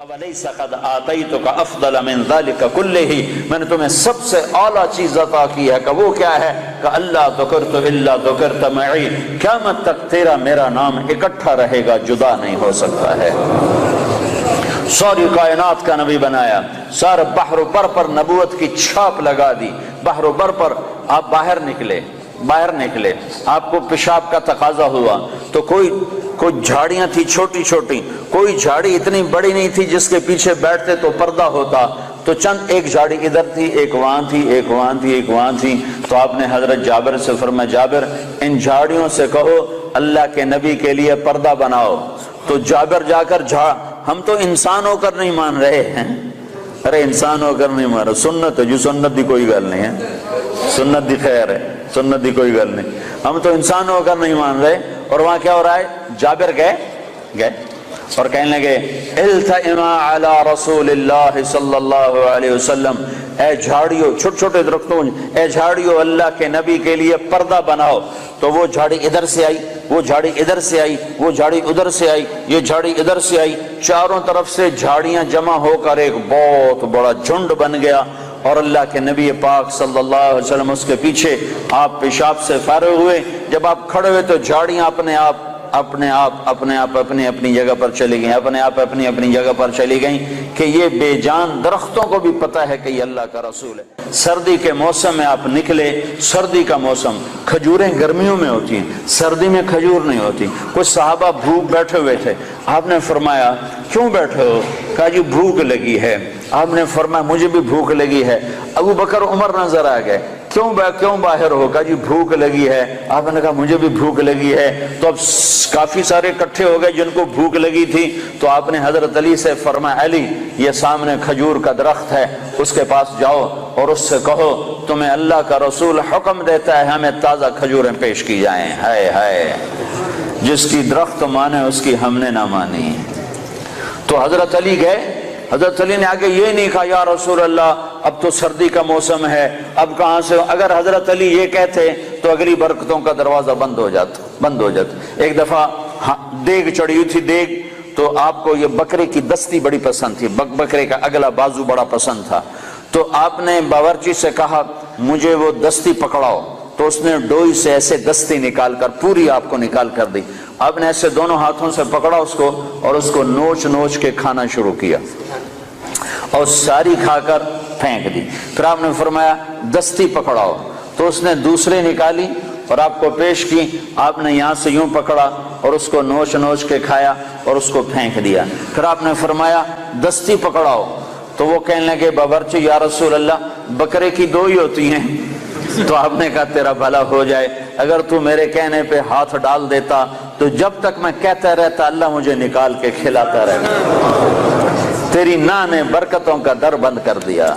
وَلَيْسَ قَدْ آتَيْتُكَ أَفْضَلَ مِنْ ذَلِكَ كُلِّهِ، میں نے تمہیں سب سے اعلیٰ چیز عطا کی ہے کہ وہ کیا ہے کہ اللہ ذکرت الا ذکرت معی، قیامت تک تیرا میرا نام اکٹھا رہے گا، جدا نہیں ہو سکتا ہے۔ ساری کائنات کا نبی بنایا، سارے بحر و بر پر نبوت کی چھاپ لگا دی۔ بحر و بر پر آپ باہر نکلے، آپ کو پیشاب کا تقاضا ہوا تو کوئی جھاڑیاں تھی چھوٹی چھوٹی، کوئی جھاڑی اتنی بڑی نہیں تھی جس کے پیچھے بیٹھتے تو پردہ ہوتا، تو چند ایک جھاڑی ادھر تھی، ایک وہاں تھی، ایک وہاں تھی، ایک وہاں تھی، تو آپ نے حضرت جابر سے فرمایا جابر ان جھاڑیوں سے کہو اللہ کے نبی کے لیے پردہ بناؤ۔ تو جابر جا کر ہم تو انسان ہو کر نہیں مان رہے ہیں، ارے انسان ہو کر نہیں مان رہے، سنت ہے جو سنت دی کوئی گل نہیں ہے، سنت دی خیر ہے، سنت دی کوئی گل نہیں، ہم تو انسان ہو کر نہیں مان رہے۔ اور وہاں کیا ہو رہا ہے، جابر گئے اور کہنے لگے التئما علی رسول اللہ صلی اللہ علیہ وسلم، اے جھاڑیوں، چھوٹے چھوٹے درختوں، اے جھاڑیوں اللہ کے نبی کے لیے پردہ بناؤ۔ تو وہ جھاڑی ادھر سے آئی، وہ جھاڑی ادھر سے آئی، وہ جھاڑی ادھر سے آئی، یہ جھاڑی ادھر سے آئی، چاروں طرف سے جھاڑیاں جمع ہو کر ایک بہت بڑا جھنڈ بن گیا۔ اور اللہ کے نبی پاک صلی اللہ علیہ وسلم اس کے پیچھے، آپ پیشاب سے فارغ ہوئے، جب آپ کھڑے ہوئے تو جھاڑیاں اپنے آپ اپنی جگہ پر چلی گئیں، اپنی جگہ پر چلی گئیں، کہ یہ بے جان درختوں کو بھی پتہ ہے کہ یہ اللہ کا رسول ہے۔ سردی کے موسم میں آپ نکلے، سردی کا موسم، کھجوریں گرمیوں میں ہوتی ہیں، سردی میں کھجور نہیں ہوتی۔ کچھ صحابہ بھوک بیٹھے ہوئے تھے، آپ نے فرمایا کیوں بیٹھے ہو؟ کہا جی بھوک لگی ہے۔ آپ نے فرمایا مجھے بھی بھوک لگی ہے۔ ابو بکر عمر نظر آ گئے، کیوں باہر ہو؟ کہا جی بھوک لگی ہے۔ آپ نے کہا مجھے بھی بھوک لگی ہے۔ تو اب کافی سارے اکٹھے ہو گئے جن کو بھوک لگی تھی، تو آپ نے حضرت علی سے فرمایا علی یہ سامنے کھجور کا درخت ہے، اس کے پاس جاؤ اور اس سے کہو تمہیں اللہ کا رسول حکم دیتا ہے ہمیں تازہ کھجوریں پیش کی جائیں۔ ہائے ہائے، جس کی درخت مانے اس کی ہم نے نہ مانی۔ تو حضرت علی گئے، حضرت علی نے آگے یہ نہیں کہا یا رسول اللہ اب تو سردی کا موسم ہے، اب کہاں سے؟ اگر حضرت علی یہ کہتے تو اگلی برکتوں کا دروازہ بند ہو جاتا۔ ایک دفعہ دیگ چڑھی ہوئی تھی، دیگ تو آپ کو یہ بکرے کی دستی بڑی پسند تھی، بکرے کا اگلا بازو بڑا پسند تھا، تو آپ نے باورچی سے کہا مجھے وہ دستی پکڑاؤ، تو اس نے ڈوئی سے ایسے دستی نکال کر پوری آپ کو نکال کر دی۔ آپ نے ایسے دونوں ہاتھوں سے پکڑا اس کو اور اس کو نوچ کے کھانا شروع کیا اور ساری کھا کر پھینک دی۔ پھر آپ نے فرمایا دستی پکڑاؤ، تو اس نے دوسری نکالی اور آپ کو پیش کی۔ آپ نے یہاں سے یوں پکڑا اور اس کو نوچ کے کھایا اور اس کو پھینک دیا۔ پھر آپ نے فرمایا دستی پکڑاؤ، تو وہ کہنے لگے باورچی یا رسول اللہ بکرے کی دو ہی ہوتی ہیں۔ تو آپ نے کہا تیرا بھلا ہو جائے، اگر تو میرے کہنے پہ ہاتھ ڈال دیتا تو جب تک میں کہتا رہتا اللہ مجھے نکال کے کھلاتا رہتا۔ تیری نا نے برکتوں کا در بند کر دیا۔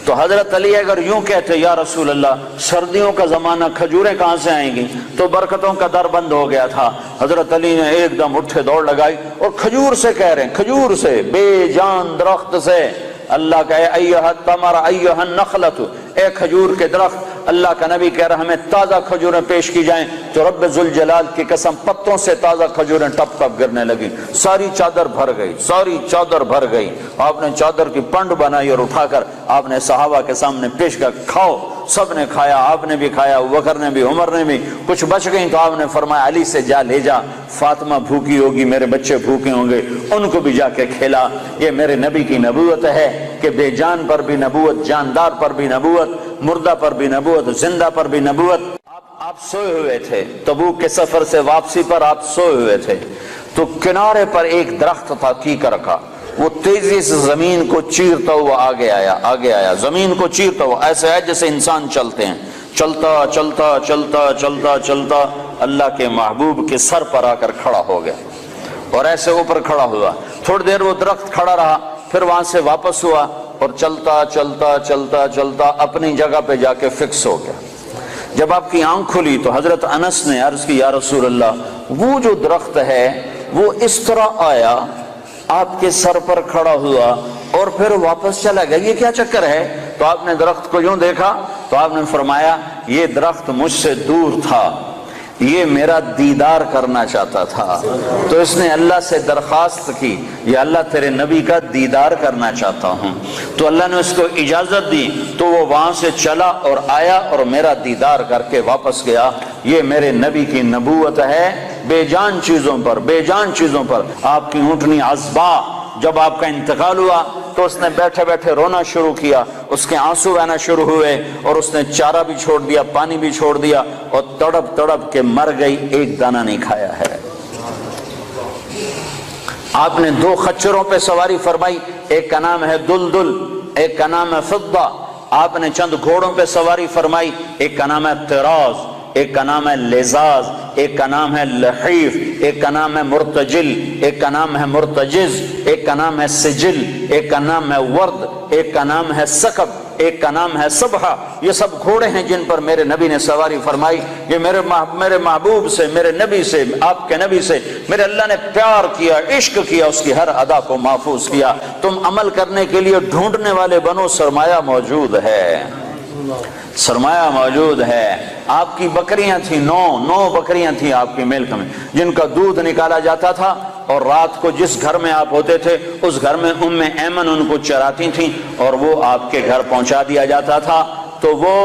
تو حضرت علی اگر یوں کہتے یا رسول اللہ سردیوں کا زمانہ کھجوریں کہاں سے آئیں گی، تو برکتوں کا در بند ہو گیا تھا۔ حضرت علی نے ایک دم اٹھے دوڑ لگائی اور کھجور سے کہہ رہے ہیں، کھجور سے، بے جان درخت سے اللہ کا اے ایھا التمر ایھا النخلۃ، اے کھجور کے درخت، اللہ کا نبی کہہ رہا ہمیں تازہ کھجوریں پیش کی جائیں، تو رب ذوالجلال کی قسم پتوں سے تازہ کھجوریں ٹپ ٹپ گرنے لگی، ساری چادر بھر گئی۔ آپ نے چادر کی پنڈ بنائی اور اٹھا کر آپ نے صحابہ کے سامنے پیش کر، کھاؤ۔ سب نے کھایا، آپ نے بھی کھایا، ابوبکر نے بھی، عمر نے بھی۔ کچھ بچ گئی تو آپ نے فرمایا علی سے جا لے جا، فاطمہ بھوکی ہوگی، میرے بچے بھوکے ہوں گے، ان کو بھی جا کے کھلا۔ یہ میرے نبی کی نبوت ہے کہ بے جان پر بھی نبوت، جاندار پر بھی نبوت، مردہ پر بھی نبوت، زندہ پر بھی نبوت۔ آپ سوئے ہوئے تھے، تبوک کے سفر سے واپسی پر آپ سوئے ہوئے تھے، تو کنارے پر ایک درخت تھا کیکر کا، وہ تیزی سے زمین کو چیرتا ہوا آگے آیا، زمین کو چیرتا ہوا، ایسے ہے جیسے انسان چلتے ہیں، چلتا اللہ کے محبوب کے سر پر آ کر کھڑا ہو گیا اور ایسے اوپر کھڑا ہوا۔ تھوڑی دیر وہ درخت کھڑا رہا، پھر وہاں سے واپس ہوا اور چلتا اپنی جگہ پہ جا کے فکس ہو گیا۔ جب آپ کی آنکھ کھلی تو حضرت انس نے عرض کی یا رسول اللہ وہ جو درخت ہے وہ اس طرح آیا، آپ کے سر پر کھڑا ہوا اور پھر واپس چلا گیا، یہ کیا چکر ہے؟ تو آپ نے درخت کو یوں دیکھا تو آپ نے فرمایا یہ درخت مجھ سے دور تھا، یہ میرا دیدار کرنا چاہتا تھا، تو اس نے اللہ سے درخواست کی یا اللہ تیرے نبی کا دیدار کرنا چاہتا ہوں، تو اللہ نے اس کو اجازت دی، تو وہ وہاں سے چلا اور آیا اور میرا دیدار کر کے واپس گیا۔ یہ میرے نبی کی نبوت ہے بے جان چیزوں پر، بے جان چیزوں پر۔ آپ کی اونٹنی عزبا جب آپ کا انتقال ہوا تو اس نے بیٹھے بیٹھے رونا شروع کیا، اس کے آنسو بہنا شروع ہوئے، اور اس نے چارہ بھی چھوڑ دیا، پانی بھی چھوڑ دیا، اور تڑپ تڑپ کے مر گئی، ایک دانہ نہیں کھایا ہے۔ آپ نے 2 خچروں پہ سواری فرمائی، ایک کا نام ہے دلدل، ایک کا نام ہے فضہ۔ آپ نے چند گھوڑوں پہ سواری فرمائی، ایک کا نام ہے طراز، ایک کا نام ہے لزاز، ایک کا نام ہے لحیف، ایک کا نام ہے مرتجل، ایک کا نام ہے مرتجز، ایک کا نام ہے سجل، ایک کا نام ہے ورد، ایک کا نام ہے سکب، ایک کا نام ہے صبحہ۔ یہ سب گھوڑے ہیں جن پر میرے نبی نے سواری فرمائی۔ یہ میرے محبوب سے، میرے نبی سے، آپ کے نبی سے میرے اللہ نے پیار کیا، عشق کیا، اس کی ہر ادا کو محفوظ کیا۔ تم عمل کرنے کے لیے ڈھونڈنے والے بنو، سرمایہ موجود ہے، سرمایہ موجود ہے۔ آپ کی بکریاں تھیں، 9 بکریاں تھیں آپ کی ملک میں، جن کا دودھ نکالا جاتا تھا، اور رات کو جس گھر میں آپ ہوتے تھے اس گھر میں ایمن ان کو چراتی تھیں، اور وہ آپ کے گھر پہنچا دیا جاتا تھا۔ تو وہ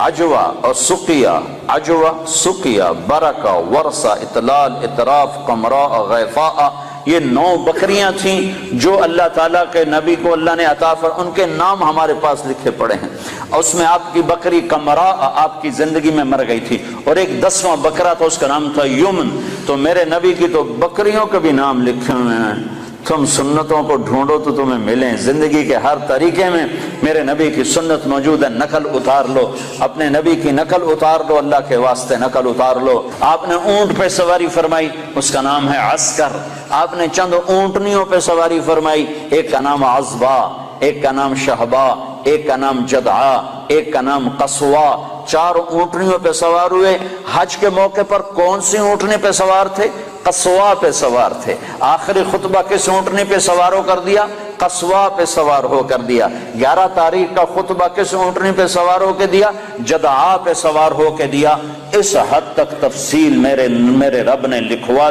عجوہ اور سقیہ، عجوہ، سقیہ، برکہ، ورثہ، اطلال، اطراف، قمراء، غیفاء، یہ 9 بکریاں تھیں جو اللہ تعالیٰ کے نبی کو اللہ نے عطا ان کے نام ہمارے پاس لکھے پڑے ہیں۔ اور اس میں آپ کی بکری قمراء آپ کی زندگی میں مر گئی تھی، اور ایک 10واں بکرا تھا، اس کا نام تھا یمن۔ تو میرے نبی کی تو بکریوں کے بھی نام لکھے ہوئے ہیں۔ تم سنتوں کو ڈھونڈو تو تمہیں ملیں، زندگی کے ہر طریقے میں میرے نبی کی سنت موجود ہے، نقل اتار لو، اپنے نبی کی نقل اتار لو، اللہ کے واسطے نقل اتار لو۔ آپ نے اونٹ پہ سواری فرمائی، اس کا نام ہے عسکر۔ آپ نے چند اونٹنیوں پہ سواری فرمائی، ایک کا نام عزبا، ایک کا نام شہبا، ایک کا نام جدعا، ایک کا نام قصوا۔ 4 اونٹنیوں پہ سوار ہوئے۔ حج کے موقع پر کون سی اونٹنی پہ سوار تھے؟ قصوا پہ سوار تھے۔ آخری خطبہ کس اونٹنی پہ سوار ہو کر دیا؟ قصوا پہ سوار ہو کر دیا۔ 11 تاریخ کا خطبہ کس اونٹنی پہ سوار ہو کے دیا؟ جدعا پہ سوار ہو کے دیا۔ اس حد تک تفصیل میرے رب نے لکھوا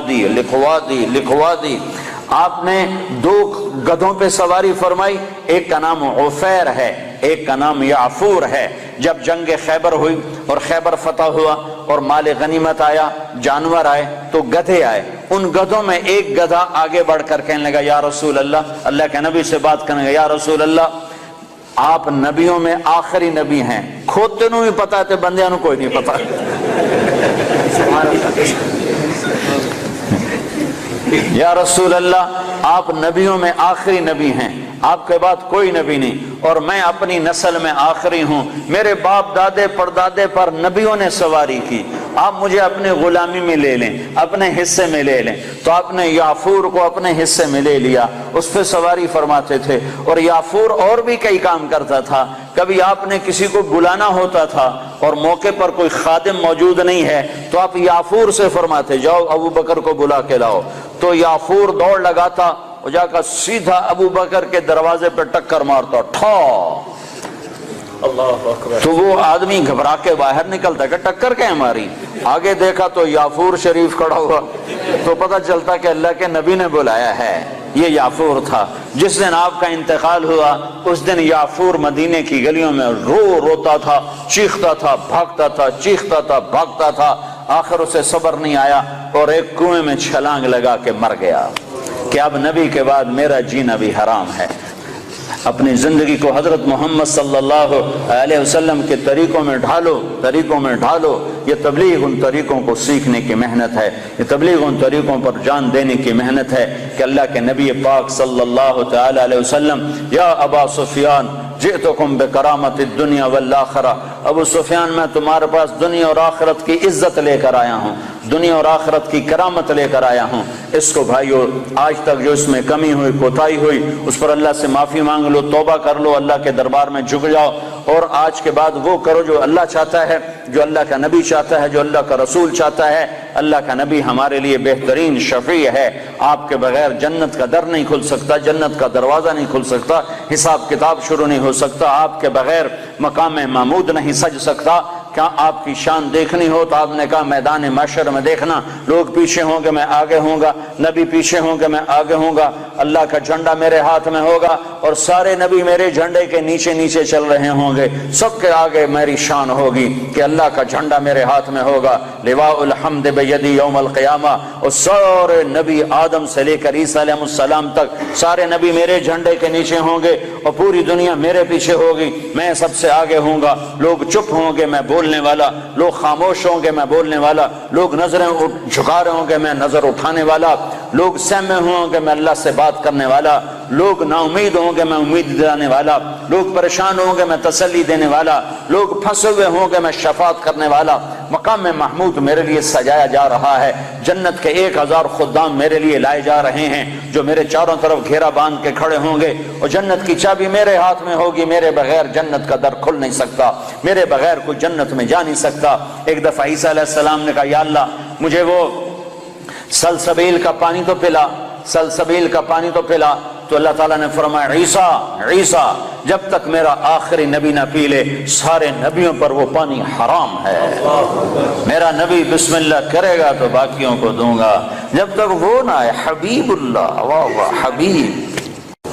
دی۔ آپ نے 2 گدھوں پہ سواری فرمائی، ایک کا نام عفیر ہے، ایک کا نام یعفور ہے۔ جب جنگ خیبر ہوئی اور خیبر فتح ہوا اور مال غنیمت آیا، جانور آئے، تو گدھے آئے۔ ان گدھوں میں ایک گدھا آگے بڑھ کر کہنے لگا، یا رسول اللہ، اللہ کے نبی سے بات کرنے لگا، یا رسول اللہ، آپ نبیوں میں آخری نبی ہیں، کھوتے نو بھی پتا تے بندیاں نو کوئی نہیں پتا۔ یا رسول اللہ، آپ نبیوں میں آخری نبی ہیں، آپ کے بعد کوئی نبی نہیں، اور میں اپنی نسل میں آخری ہوں، میرے باپ دادے پردادے پر نبیوں نے سواری کی، آپ مجھے اپنے غلامی میں لے لیں، اپنے حصے میں لے لیں۔ تو آپ نے یافور کو اپنے حصے میں لے لیا، اس پہ سواری فرماتے تھے۔ اور یافور اور بھی کئی کام کرتا تھا۔ کبھی آپ نے کسی کو بلانا ہوتا تھا اور موقع پر کوئی خادم موجود نہیں ہے تو آپ یافور سے فرماتے، جاؤ ابو بکر کو بلا کے لاؤ۔ تو یافور دوڑ لگاتا، وہ جا کر سیدھا ابو بکر کے دروازے پہ ٹکر مارتا، ٹھا۔ تو وہ آدمی گھبرا کے باہر نکلتا کہ ٹکر کیا ہماری؟ آگے دیکھا تو یافور شریف کھڑا ہوا، تو پتہ چلتا کہ اللہ کے نبی نے بلایا ہے۔ یہ یافور تھا۔ جس دن آپ کا انتقال ہوا اس دن یافور مدینے کی گلیوں میں روتا تھا، چیختا تھا، بھاگتا تھا، چیختا تھا، بھاگتا تھا۔ آخر اسے صبر نہیں آیا اور ایک کنویں میں چھلانگ لگا کے مر گیا کہ اب نبی کے بعد میرا جینا بھی حرام ہے۔ اپنی زندگی کو حضرت محمد صلی اللہ علیہ وسلم کے طریقوں میں ڈھالو۔ یہ تبلیغ ان طریقوں کو سیکھنے کی محنت ہے، یہ تبلیغ ان طریقوں پر جان دینے کی محنت ہے کہ اللہ کے نبی پاک صلی اللہ تعالی علیہ وسلم، یا ابا سفیان جئتکم بکرامت الدنیا والآخرہ، ابو سفیان میں تمہارے پاس دنیا اور آخرت کی عزت لے کر آیا ہوں، دنیا اور آخرت کی کرامت لے کر آیا ہوں۔ اس کو بھائیو آج تک جو اس میں کمی ہوئی، کوتاہی ہوئی، اس پر اللہ سے معافی مانگ لو، توبہ کر لو، اللہ کے دربار میں جھک جاؤ، اور آج کے بعد وہ کرو جو اللہ چاہتا ہے، جو اللہ کا نبی چاہتا ہے، جو اللہ کا رسول چاہتا ہے۔ اللہ کا نبی ہمارے لیے بہترین شفیع ہے۔ آپ کے بغیر جنت کا در نہیں کھل سکتا، جنت کا دروازہ نہیں کھل سکتا، حساب کتاب شروع نہیں ہو سکتا، آپ کے بغیر مقام محمود نہیں سج سکتا۔ کیا آپ کی شان دیکھنی ہو تو آپ نے کہا میدان محشر میں دیکھنا، لوگ پیچھے ہوں گے میں آگے ہوں گا، نبی پیچھے ہوں گے میں آگے ہوں گا، اللہ کا جھنڈا میرے ہاتھ میں ہوگا اور سارے نبی میرے جھنڈے کے نیچے نیچے چل رہے ہوں گے، سب کے آگے میری شان ہوگی کہ اللہ کا جھنڈا میرے ہاتھ میں ہوگا، لواء الحمد بیدی یوم القیامہ، اور سارے نبی آدم سے لے کر عیسیٰ علیہ السلام تک سارے نبی میرے جھنڈے کے نیچے ہوں گے اور پوری دنیا میرے پیچھے ہوگی، میں سب سے آگے ہوں گا، لوگ چپ ہوں گے میں بولنے والا، لوگ خاموش ہوں گے میں بولنے والا، لوگ نظریں جھکا رہے ہوں گے میں نظر اٹھانے والا، لوگ سہمے ہوں گے میں اللہ سے بات کرنے والا، لوگ نا امید ہوں گے میں امید دلانے والا، لوگ پریشان ہوں گے میں تسلی دینے والا، لوگ پھنسے ہوئے ہوں گے میں شفاعت کرنے والا۔ مقام محمود میرے لیے سجایا جا رہا ہے، جنت کے 1000 خدام میرے لیے لائے جا رہے ہیں جو میرے چاروں طرف گھیرا باندھ کے کھڑے ہوں گے، اور جنت کی چابی میرے ہاتھ میں ہوگی، میرے بغیر جنت کا در کھل نہیں سکتا، میرے بغیر کوئی جنت میں جا نہیں سکتا۔ ایک دفعہ عیسیٰ علیہ السلام نے کہا یا اللہ مجھے وہ سلسبیل کا پانی تو پلا، سلسبیل کا پانی تو پلا، تو اللہ تعالیٰ نے فرمایا عیسیٰ جب تک میرا آخری نبی نہ پی لے سارے نبیوں پر وہ پانی حرام ہے، میرا نبی بسم اللہ کرے گا تو باقیوں کو دوں گا، جب تک وہ نہ ہے۔ حبیب اللہ، واہ واہ، حبیب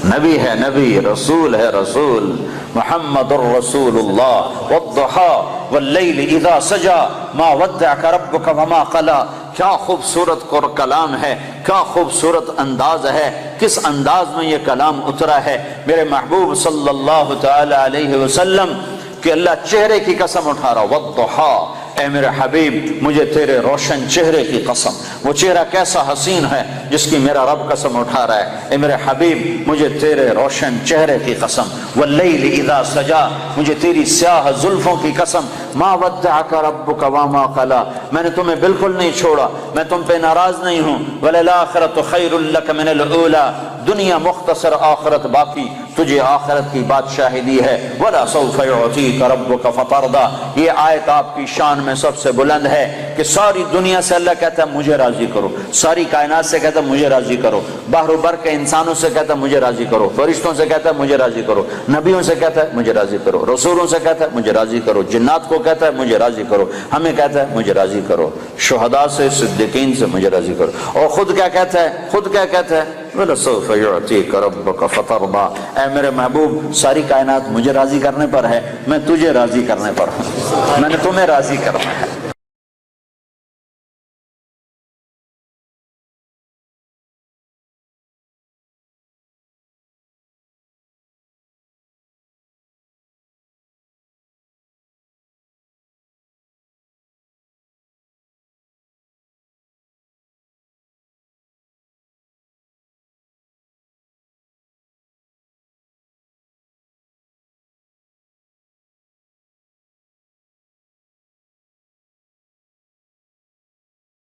نبی ہے، نبی رسول ہے، رسول محمد الرسول اللہ۔ والضحى واللیل اذا سجا ما ودعک ربک وما قلی، کیا خوبصورت کلام ہے، کیا خوبصورت انداز ہے، کس انداز میں یہ کلام اترا ہے میرے محبوب صلی اللہ تعالی علیہ وسلم کہ اللہ چہرے کی قسم اٹھا رہا، والضحى، اے میرے حبیب مجھے تیرے روشن چہرے کی قسم، وہ چہرہ کیسا حسین ہے جس کی میرا رب قسم اٹھا رہا ہے، اے میرے حبیب مجھے تیرے روشن چہرے کی قسم، واللیل اذا سجا، مجھے تیری سیاہ زلفوں کی قسم، ما ودعک ربک وما قلی، میں نے تمہیں بالکل نہیں چھوڑا، میں تم پہ ناراض نہیں ہوں، وللآخرۃ خیر لک من الاولی، دنیا مختصر آخرت باقی، تجھے آخرت کی بادشاہی دی ہے، وَلَسَوْفَ يُعْطِيكَ رَبُّكَ فَتَرْضَىٰ، یہ آیت آپ کی شان میں سب سے بلند ہے کہ ساری دنیا سے اللہ کہتا ہے مجھے راضی کرو، ساری کائنات سے کہتا ہے مجھے راضی کرو، بحر و بر کے انسانوں سے کہتا ہے مجھے راضی کرو، فرشتوں سے کہتا ہے مجھے راضی کرو، نبیوں سے کہتا ہے مجھے راضی کرو، رسولوں سے کہتا ہے مجھے راضی کرو، جنات کو کہتا ہے مجھے راضی کرو، ہمیں کہتا ہے مجھے راضی کرو، شہداء سے صدیقین سے مجھے راضی کرو، اور خود کیا کہتا ہے، خود کیا کہتا ہے، وَلَسَوْفَ يُعْطِيكَ رَبُّكَ فَتَرْضَىٰ، اے میرے محبوب ساری کائنات مجھے راضی کرنے پر ہے، میں تجھے راضی کرنے پر ہوں، میں نے تمہیں راضی کرنا ہے۔